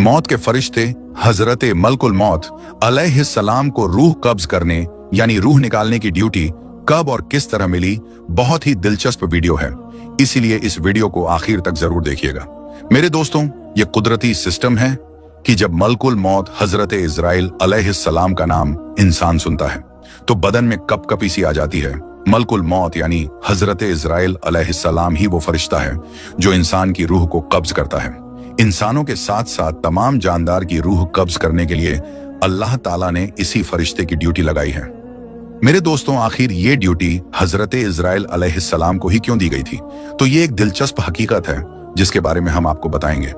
मौत के फरिश्ते हजरत मलकुल मौत अलैहिस्सलाम को रूह कब्ज करने यानी रूह निकालने की ड्यूटी कब और किस तरह मिली, बहुत ही दिलचस्प वीडियो है, इसीलिए इस वीडियो को आखिर तक जरूर देखिएगा। मेरे दोस्तों, ये कुदरती सिस्टम है कि जब मलकुल मौत हजरत इजराइल अलैहिस्सलाम का नाम इंसान सुनता है तो बदन में कपकपी सी आ जाती है। मलकुल मौत यानी हजरत इजराइल अलैहिस्सलाम ही वो फरिश्ता है जो इंसान की रूह को कब्ज करता है। इंसानों के साथ साथ तमाम जानदार की रूह कब्ज करने के लिए अल्लाह ताला ने इसी फरिश्ते की ड्यूटी लगाई है। मेरे दोस्तों, आखिर ये ड्यूटी हजरत इजराइल अलैहिस्सलाम को ही क्यों दी गई थी? तो ये एक दिलचस्प हकीकत है जिसके बारे में हम आपको बताएंगे,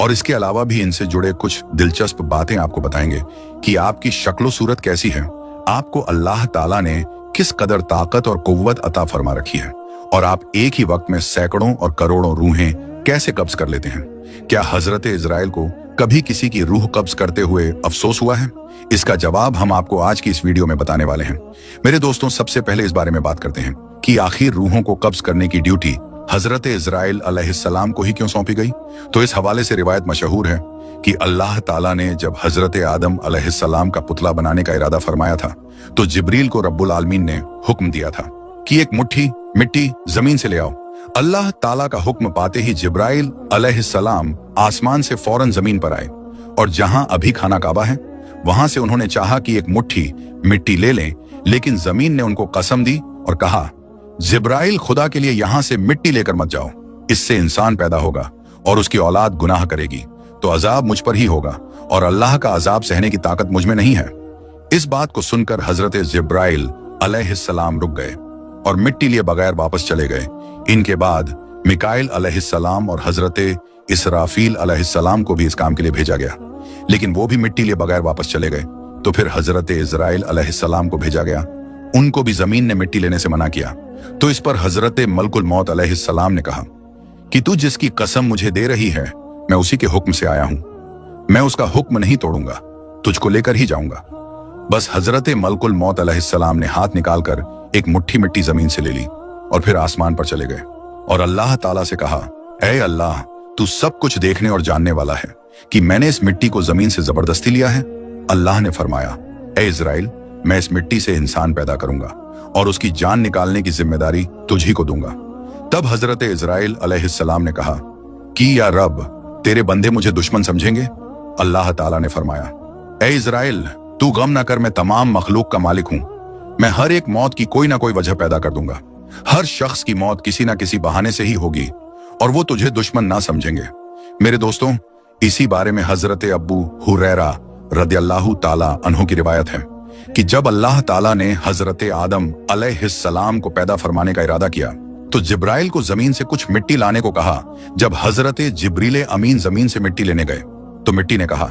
और इसके अलावा भी इनसे जुड़े कुछ दिलचस्प बातें आपको बताएंगे कि आपकी शक्लो सूरत कैसी है, आपको अल्लाह ताला ने किस कदर ताकत और कुव्वत अता फरमा रखी है, और आप एक ही वक्त में सैकड़ों और करोड़ों रूहें कैसे कब्ज कर लेते हैं। क्या हजरत इजराइल को कभी किसी की रूह कब्ज करते हुए अफसोस हुआ है? इसका जवाब हम आपको आज की इस वीडियो में बताने वाले हैं। मेरे दोस्तों, सबसे पहले इस बारे में बात करते हैं कि आखिर रूहों को कब्ज करने की ड्यूटी हजरत इजराइल अलैहिस्सलाम को ही क्यों सौंपी गई। तो इस हवाले से रिवायत मशहूर है कि अल्लाह ताला ने जब हजरत आदम अलैहिस्सलाम का पुतला बनाने का इरादा फरमाया था तो जिब्रील को रब्बुल आलमीन ने हुक्म दिया था कि एक मुट्ठी मिट्टी जमीन से ले आओ। अल्लाह ताला का हुक्म पाते ही जिब्राइल अलैहिस्सलाम आसमान से फौरन जमीन पर आए, और जहां अभी खाना काबा है वहां से उन्होंने चाहा कि एक मुट्ठी मिट्टी ले लें, लेकिन जमीन ने उनको कसम दी और कहा, जिब्राइल, खुदा के लिए यहां से मिट्टी लेकर मत जाओ, इससे इंसान पैदा होगा और उसकी औलाद गुनाह करेगी तो अजाब मुझ पर ही होगा, और अल्लाह का अजाब सहने की ताकत मुझ में नहीं है। इस बात को सुनकर हजरत जिब्राइल अलैहिस्सलाम रुक गए और मिट्टी लिए बगैर वापस चले गए। इनके बाद मिकाइल अलैहिस्सलाम और हजरत इसराफील अलैहिस्सलाम को भी इस काम के लिए भेजा गया, लेकिन वो भी मिट्टी लिए बगैर वापस चले गए। तो फिर हजरत इजराइल अलैहिस्सलाम को भेजा गया, उनको भी जमीन ने मिट्टी लेने से मना किया। तो इस पर हजरत मलकुल मौत अलैहिस्सलाम ने कहा कि तू जिसकी कसम मुझे दे रही है मैं उसी के हुक्म से आया हूं, मैं उसका हुक्म नहीं तोड़ूंगा, तुझको लेकर ही जाऊंगा। बस हजरत मलकुल मौत अलैहिस्सलाम ने हाथ निकालकर एक मुट्ठी मिट्टी जमीन से ले ली और फिर आसमान पर चले गए और अल्लाह ताला से कहा, ऐ अल्लाह, तू सब कुछ देखने और जानने वाला है कि मैंने इस मिट्टी को जमीन से जबरदस्ती लिया है। अल्लाह ने फरमाया, ऐ इजराइल, मैं इस मिट्टी से इंसान पैदा करूंगा और उसकी जान निकालने की जिम्मेदारी तुझी को दूंगा। तब हजरत इजराइल अलैहिस्सलाम ने कहा कि या रब, तेरे बंदे मुझे दुश्मन समझेंगे? अल्लाह ताला ने फरमाया, ऐ इजराइल, तू गम ना कर, मैं तमाम मखलूक का मालिक हूं, मैं हर एक मौत की कोई ना कोई वजह पैदा कर दूंगा, हर शख्स की मौत किसी ना किसी बहाने से ही होगी और वो तुझे दुश्मन ना समझेंगे। मेरे दोस्तों, इसी बारे में हजरत अबू हुरैरा रदियल्लाहु ताला अन्हु की रिवायत है कि जब अल्लाह ताला ने हजरत आदम अलैहिस्सलाम को पैदा फरमाने का इरादा किया तो जिब्राइल को जमीन से कुछ मिट्टी लाने को कहा। जब हजरत जिब्रील अमीन जमीन से मिट्टी लेने गए तो मिट्टी ने कहा,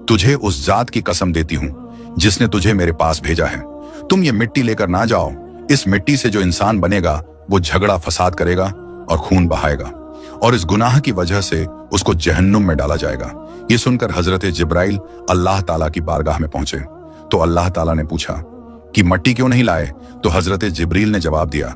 तुझे उस जात की कसम देती हूं जिसने तुझे मेरे पास भेजा है, तुम ये मिट्टी लेकर ना जाओ, इस मिट्टी से जो इंसान बनेगा वो झगड़ा फसाद करेगा और खून बहाएगा और इस गुनाह की वजह से उसको जहन्नुम में डाला जाएगा। ये सुनकर हजरत जिब्राइल अल्लाह ताला की बारगाह में पहुंचे तो अल्लाह ताला ने पूछा कि मट्टी क्यों नहीं लाए? तो हजरत जिब्रील ने जवाब दिया,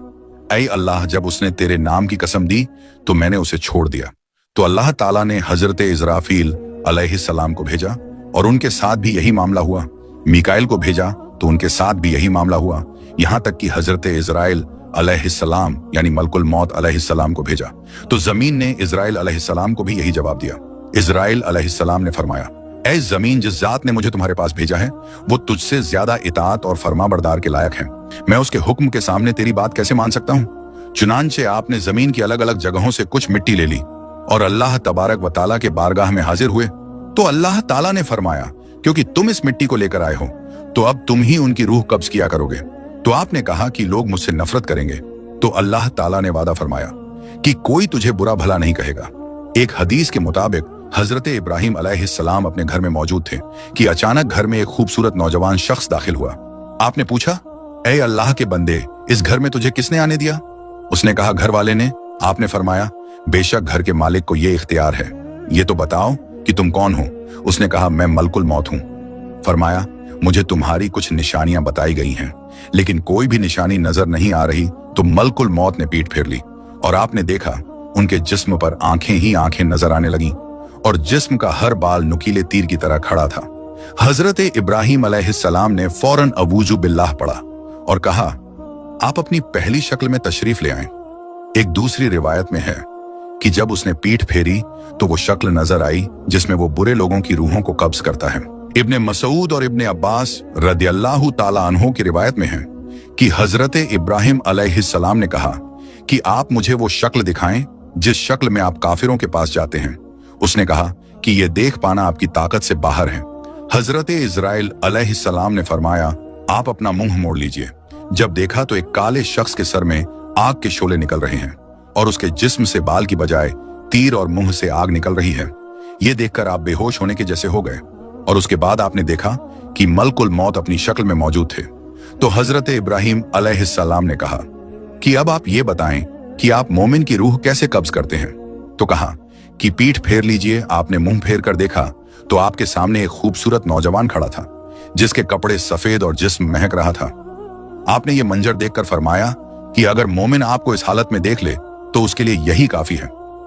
ऐ अल्लाह, जब उसने तेरे नाम की कसम दी तो मैंने उसे छोड़ दिया। तो अल्लाह ताला ने हजरत इजराफील अलैहिस्सलाम को भेजा और उनके साथ भी यही मामला हुआ। मिकाइल को भेजा तो उनके साथ भी यही मामला हुआ, यहां तक कि हजरत इजराइल अलैहिस्सलाम यानी मलकुल मौत अलैहिस्सलाम को भेजा तो जमीन ने इजराइल अलैहिस्सलाम को भी यही जवाब दिया। इजराइल अलैहिस्सलाम ने फरमाया, ऐ जमीन, जिस जात ने मुझे तुम्हारे पास भेजा है वो तुझसे ज्यादा इताअत और फरमाबरदार के लायक है, मैं उसके हुक्म के सामने तेरी बात कैसे मान सकता हूँ? चुनांचे आपने जमीन की अलग अलग जगहों से कुछ मिट्टी ले ली और अल्लाह तबारक व ताला के बारगाह में हाजिर हुए तो अल्लाह ताला ने फरमाया, क्योंकि तुम इस मिट्टी को लेकर आए हो तो अब तुम ही उनकी रूह कब्ज किया करोगे। तो आपने कहा कि लोग मुझसे नफरत करेंगे, तो अल्लाह ताला ने वादा फरमाया कि कोई तुझे बुरा भला नहीं कहेगा। एक हदीस के मुताबिक हजरत इब्राहिम अलैहिस्सलाम अपने घर में मौजूद थे कि अचानक घर में एक खूबसूरत नौजवान शख्स दाखिल हुआ। आपने पूछा, ऐ अल्लाह के बंदे, इस घर में तुझे किसने आने दिया? उसने कहा, घर वाले ने। आपने फरमाया, बेशक घर के मालिक को ये इख्तियार है, ये तो बताओ कि तुम कौन हो? उसने कहा, मैं मलकुल मौत हूं। फरमाया, मुझे तुम्हारी कुछ निशानियां बताई गई हैं, लेकिन कोई भी निशानी नजर नहीं आ रही। तो मलकुल मौत ने पीठ फेर ली और आपने देखा उनके जिस्म पर आंखें ही आंखें नजर आने लगी और जिस्म का हर बाल नुकीले तीर की तरह खड़ा था। हजरत इब्राहिम अलैहिस्सलाम ने फौरन अवूजु बिल्लाह पढ़ा और कहा, आप अपनी पहली शक्ल में तशरीफ ले आएं। एक दूसरी रिवायत में है कि जब उसने पीठ फेरी तो वो शक्ल नजर आई जिसमें वो बुरे लोगों की रूहों को कब्ज करता है। इब्ने मसूद और इब्ने अब्बास रदियल्लाहु ताला अन्हो की रिवायत में है कि हजरत इब्राहिम अलैहिस्सलाम ने कहा कि आप मुझे वो शक्ल दिखाएं जिस शक्ल में आप काफिरों के पास जाते हैं। उसने कहा कि ये देख पाना आपकी ताकत से बाहर है। हजरत इजराइल अलैहिस्सलाम ने फरमाया, आप अपना मुंह मोड़ लीजिए। जब देखा तो एक काले शख्स के सर में आग के शोले निकल रहे हैं और उसके जिस्म से बाल की बजाय तीर और मुंह से आग निकल रही है। ये देखकर आप बेहोश होने के जैसे हो गए और उसके बाद आपने देखा कि मलकुल मौत अपनी शक्ल में मौजूद थे। तो हजरत इब्राहिम अलैहिस्सलाम ने कहा कि अब आप ये बताएं कि आप मोमिन की रूह कैसे कब्ज करते हैं। तो कहा कि पीठ फेर लीजिए। आपने मुंह फेर कर देखा तो आपके सामने एक खूबसूरत नौजवान खड़ा था जिसके कपड़े सफेद और जिस्म महक रहा था। आपने ये मंजर देखकर फरमाया कि अगर मोमिन आपको इस हालत में देख ले तो उसके लिए यही काफी है।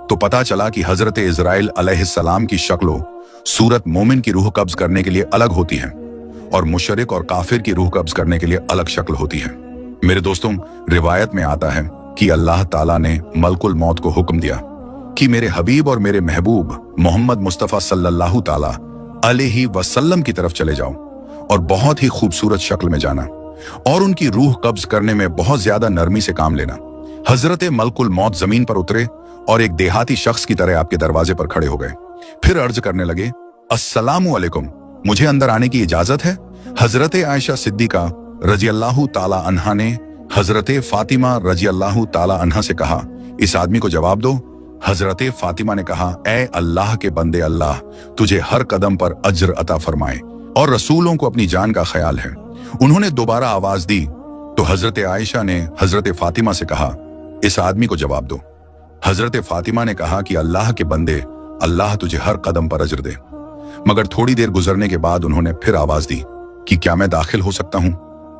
तो पता चला कि हजरत इजराइल अलैहिस्सलाम की शक्लो सूरत मोमिन की रूह कब्ज करने के लिए अलग होती है और मुशरिक और काफिर की रूह कब्ज करने के लिए अलग शक्ल होती है। मेरे दोस्तों, रिवायत में आता है कि अल्लाह ताला ने मलकुल मौत को हुक्म दिया कि मेरे हबीब और मेरे महबूब मोहम्मद मुस्तफा सल्लल्लाहु ताला अलैहि वसल्लम की तरफ चले जाओ और बहुत ही खूबसूरत शक्ल में जाना और उनकी रूह कब्ज करने में बहुत ज्यादा नरमी से काम लेना। हजरत मलकुल मौत जमीन पर उतरे और एक देहाती शख्स की तरह आपके दरवाजे पर खड़े हो गए। फिर अर्ज करने लगे, अस्सलामु अलैकुम, मुझे अंदर आने की इजाजत है। हजरत आयशा सिद्दीका रजियल्लाहु ताला अन्हा ने हजरत फातिमा रजियल्लाहु ताला अन्हा से कहा, इस आदमी को जवाब दो। हजरत फातिमा ने कहा, ए अल्लाह के बंदे, अल्लाह तुझे हर कदम पर अज्र अता फरमाए और रसूलों को अपनी जान का ख्याल है। उन्होंने दोबारा आवाज दी तो हजरत आयशा ने हजरत फातिमा से कहा, इस आदमी को जवाब दो। हजरत फातिमा ने कहा कि अल्लाह के बंदे, अल्लाह तुझे हर कदम पर अज्र दे। मगर थोड़ी देर गुजरने के बाद उन्होंने फिर आवाज दी कि क्या मैं दाखिल हो सकता हूं?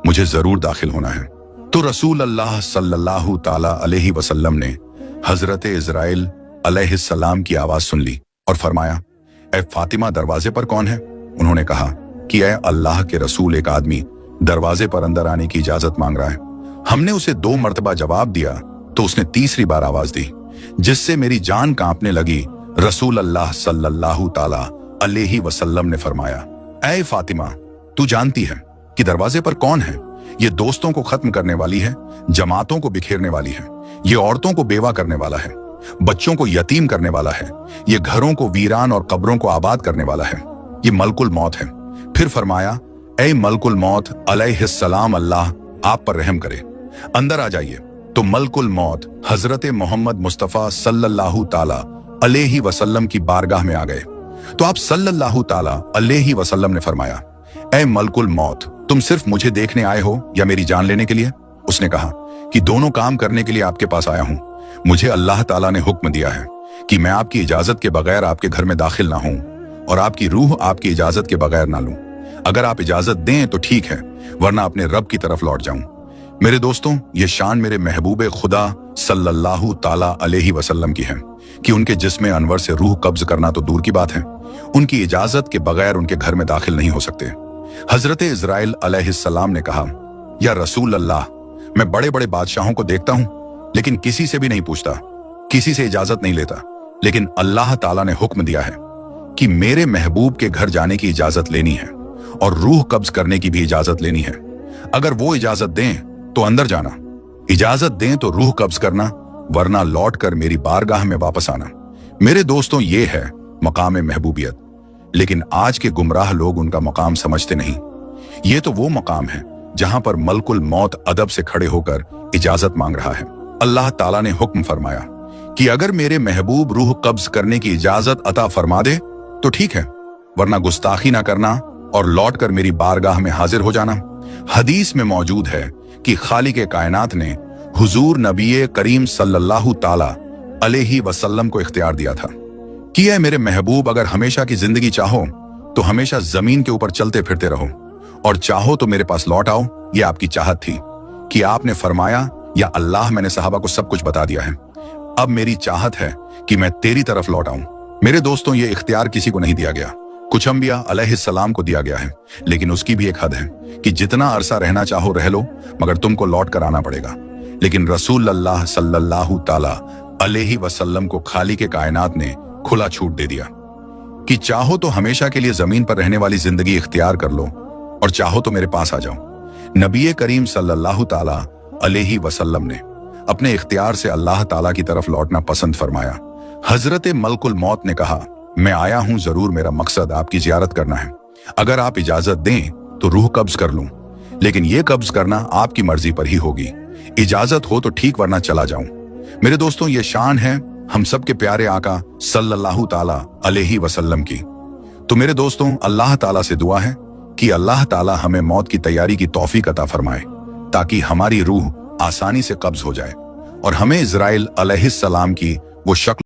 मुझे जरूर दाखिल होना है। तो रसूल अल्लाह सल्लल्लाहु ताला अलैहि वसल्लम ने हजरत इजराइल अलैहिस्सलाम की आवाज सुन ली और फरमाया, ए फातिमा, दरवाजे पर कौन है? उन्होंने कहा कि ए अल्लाह के रसूल, एक आदमी दरवाजे पर अंदर आने की इजाजत मांग रहा है। हमने उसे 2 मर्तबा जवाब दिया तो उसने तीसरी बार आवाज दी जिससे मेरी जान कांपने लगी। रसूल अल्लाह सल्लल्लाहु ताला अलैहि वसल्लम ने फरमाया, ऐ फातिमा, तू जानती है कि दरवाजे पर कौन है? ये दोस्तों को खत्म करने वाली है, जमातों को बिखेरने वाली है, ये औरतों को बेवा करने वाला है, बच्चों को यतीम करने वाला है, ये घरों को वीरान और कब्रों को आबाद करने वाला है। ये मलकुल मौत है। फिर फरमाया, ऐ मलकुल मौत अलैहिस्सलाम, अल्लाह आप पर रहम करे, अंदर आ जाइए। तो मलकुल मौत हजरत मोहम्मद मुस्तफा सल्लल्लाहु ताला अलैहि वसल्लम की बारगाह में आ गए। तो आप सल्लल्लाहु ताला अलैहि वसल्लम ने फरमाया, ऐ मलकुल मौत, तुम सिर्फ मुझे देखने आए हो या मेरी जान लेने के लिए? उसने कहा कि दोनों काम करने के लिए आपके पास आया हूं। मुझे अल्लाह ताला ने हुक्म दिया है कि मैं आपकी इजाजत के बगैर आपके घर में दाखिल ना हूं और आपकी रूह आपकी इजाजत के बगैर ना लूं। अगर आप इजाजत दें तो ठीक है, वरना अपने रब की तरफ लौट जाऊं। मेरे दोस्तों, ये शान मेरे महबूब खुदा सल्लल्लाहु ताला अलैहि वसल्लम की है कि उनके जिस्म अनवर से रूह कब्ज करना तो दूर की बात है, उनकी इजाजत के बगैर उनके घर में दाखिल नहीं हो सकते। हजरत इजराइल अलैहिस्सलाम ने कहा, या रसूल अल्लाह, मैं बड़े बड़े बादशाहों को देखता हूं लेकिन किसी से भी नहीं पूछता, किसी से इजाजत नहीं लेता, लेकिन अल्लाह ताला ने हुक्म दिया है कि मेरे महबूब के घर जाने की इजाजत लेनी है और रूह कब्ज करने की भी इजाजत लेनी है। अगर वो इजाजत दें तो अंदर जाना, इजाजत दें तो रूह कब्ज करना, वरना लौट कर मेरी बारगाह में वापस आना। मेरे दोस्तों, ये है मकाम महबूबियत, लेकिन आज के गुमराह लोग उनका मकाम समझते नहीं। ये तो वो मकाम है जहां पर मलकुल मौत अदब से खड़े होकर इजाजत मांग रहा है। अल्लाह ताला ने हुक्म फरमाया कि अगर मेरे महबूब रूह कब्ज करने की इजाजत अता फरमा दे तो ठीक है, वरना गुस्ताखी ना करना और लौट कर मेरी बारगाह में हाजिर हो जाना। हदीस में मौजूद है कि खालिक कायनात ने हुजूर नबी करीम सल्लल्लाहु ताला अलैहि वसल्लम को इख्तियार दिया था कि ऐ मेरे महबूब, अगर हमेशा की जिंदगी चाहो तो हमेशा जमीन के ऊपर चलते फिरते रहो और चाहो तो मेरे पास लौट आओ। ये आपकी चाहत थी कि आपने फरमाया, या अल्लाह, मैंने सहाबा को सब कुछ बता दिया है, अब मेरी चाहत है कि मैं तेरी तरफ लौट आऊं मेरे दोस्तों, ये इख्तियार किसी को नहीं दिया गया। कुछ अंबिया अलैहिस्सलाम को दिया गया है, लेकिन उसकी भी एक हद है कि जितना अरसा रहना चाहो रह लो, मगर तुमको लौट कर आना पड़ेगा। लेकिन रसूल अल्लाह सल्लल्लाहु ताला अलैहि वसल्लम को खालिक कायनात ने खुला छूट दे दिया कि चाहो तो हमेशा के लिए जमीन पर रहने वाली जिंदगी इख्तियार कर लो और चाहो तो मेरे पास आ जाओ। नबी करीम सल्लल्लाहु ताला अलैहि वसल्लम ने अपने इख्तियार से अल्लाह ताला की तरफ लौटना पसंद फरमाया। हजरत मलकुल मौत ने कहा, मैं आया हूं, जरूर मेरा मकसद आपकी जियारत करना है। अगर आप इजाजत दें तो रूह कब्ज कर लूं, लेकिन यह कब्ज करना आपकी मर्जी पर ही होगी। इजाजत हो तो ठीक, वरना चला जाऊं। मेरे दोस्तों, ये शान है हम सब के प्यारे आका सल्लल्लाहु ताला अलैहि वसल्लम की। तो मेरे दोस्तों, अल्लाह ताला से दुआ है कि अल्लाह ताला हमें मौत की तैयारी की तौफीक अता फरमाए, ताकि हमारी रूह आसानी से कब्ज हो जाए और हमें इजराइल अलैहिस्सलाम की वो शक्ल